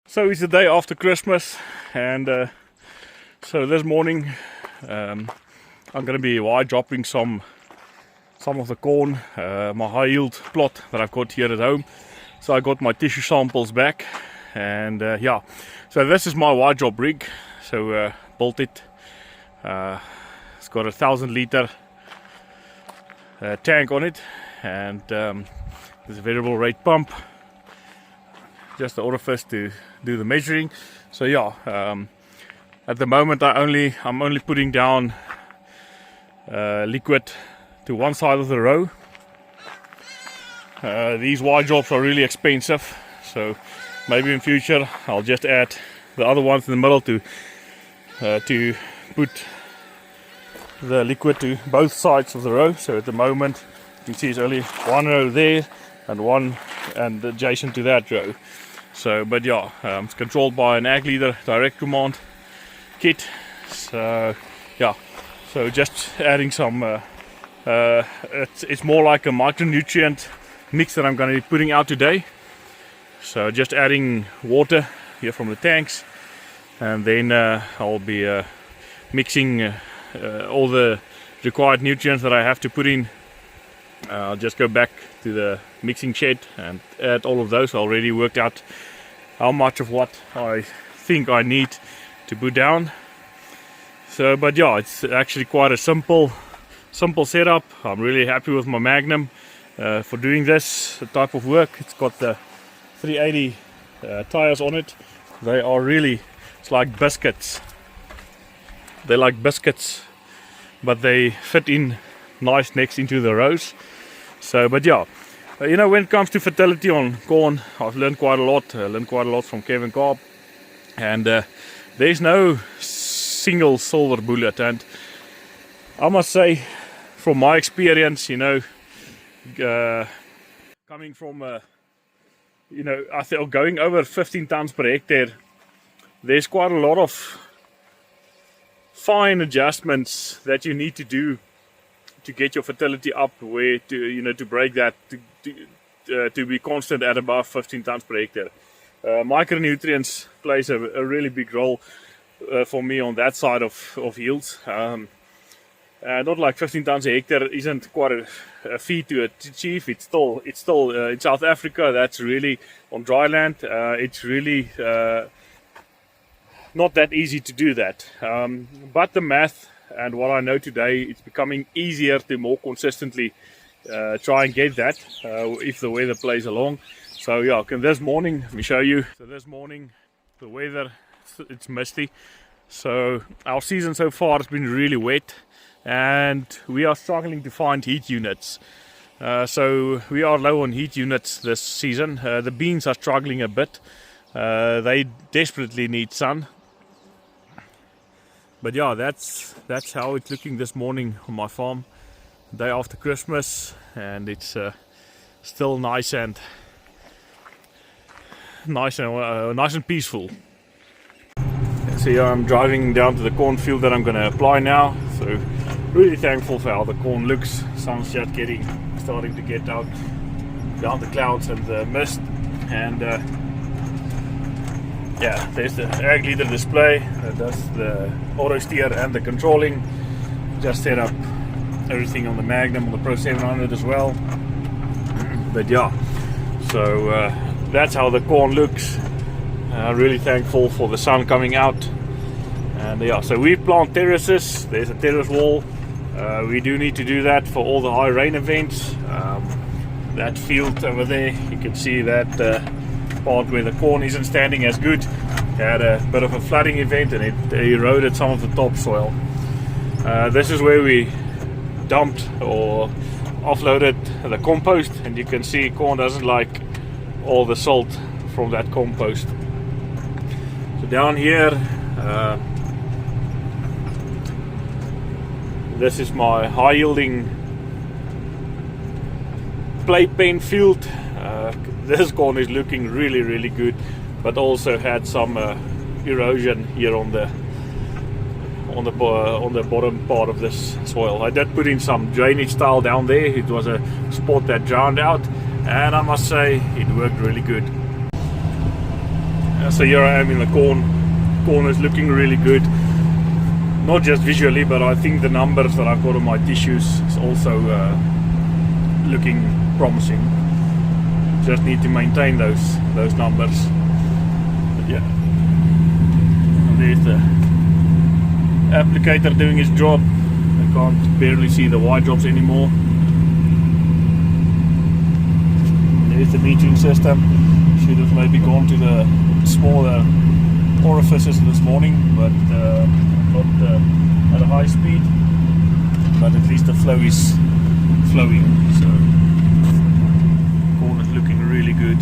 So it's the day after Christmas, and so this morning I'm going to be wide dropping some of the corn, my high yield plot that I've got here at home. So I got my tissue samples back, and yeah, so this is my wide drop rig. So built it. It's got a 1,000 liter tank on it, and there's a variable rate pump, just the orifice to do the measuring. So yeah, at the moment I'm only putting down liquid to one side of the row. These wide drops are really expensive, so maybe in future I'll just add the other ones in the middle to put the liquid to both sides of the row. So at the moment you can see it's only one row there and one and adjacent to that row. So, but yeah, it's controlled by an ag leader direct command kit. So yeah, so just adding some it's more like a micronutrient mix that I'm going to be putting out today. So just adding water here from the tanks, and then I'll be mixing all the required nutrients that I have to put in. I'll just go back to the mixing shed and add all of those. I already worked out how much of what I think I need to put down. So, but yeah, it's actually quite a simple setup. I'm really happy with my Magnum for doing this type of work. It's got the 380 tires on it. They are really, it's like biscuits. They're like biscuits, but they fit in nice next into the rows. So, but yeah, you know, when it comes to fertility on corn, I've learned quite a lot. I learned quite a lot from Kevin Cobb, and there's no single silver bullet. And I must say, from my experience, you know, coming from you know, I think going over 15 tons per hectare, there's quite a lot of fine adjustments that you need to do to get your fertility up, where to, you know, to break that to be constant at above 15 tons per hectare. Micronutrients plays a really big role for me on that side of yields. Not like 15 tons a hectare isn't quite a feat to achieve. It's still in South Africa, that's really on dry land. It's really not that easy to do that. But the math and what I know today, it's becoming easier to more consistently try and get that if the weather plays along. So yeah, this morning, let me show you. So this morning, the weather, it's misty. So our season so far has been really wet, and we are struggling to find heat units. So we are low on heat units this season. The beans are struggling a bit. They desperately need sun. But yeah, that's how it's looking this morning on my farm, day after Christmas, and it's still nice and peaceful. So yeah, I'm driving down to the cornfield that I'm going to apply now. So really thankful for how the corn looks. Sun's just starting to get out behind the clouds and the mist, and yeah, there's the ag leader display that does the auto steer and the controlling. Just set up everything on the Magnum, on the Pro 700 as well. But yeah, so that's how the corn looks. Really thankful for the sun coming out. And yeah, so we plant terraces. There's a terrace wall. We do need to do that for all the high rain events. That field over there, you can see that part where the corn isn't standing as good, had a bit of a flooding event, and it eroded some of the topsoil. This is where we dumped or offloaded the compost, and you can see corn doesn't like all the salt from that compost. So down here, this is my high yielding play pen field. This corn is looking really good, but also had some erosion here on the bottom part of this soil. I did put in some drainage tile down there. It was a spot that drowned out, and I must say it worked really good. So here I am in the corner is looking really good, not just visually, but I think the numbers that I've got on my tissues is also looking promising. Just need to maintain those numbers. But yeah, and there's the applicator doing his job. I can't barely see the white drops anymore. And there's the metering system. Should have maybe gone to the smaller orifices this morning, but not at a high speed. But at least the flow is flowing. So corner's looking really good.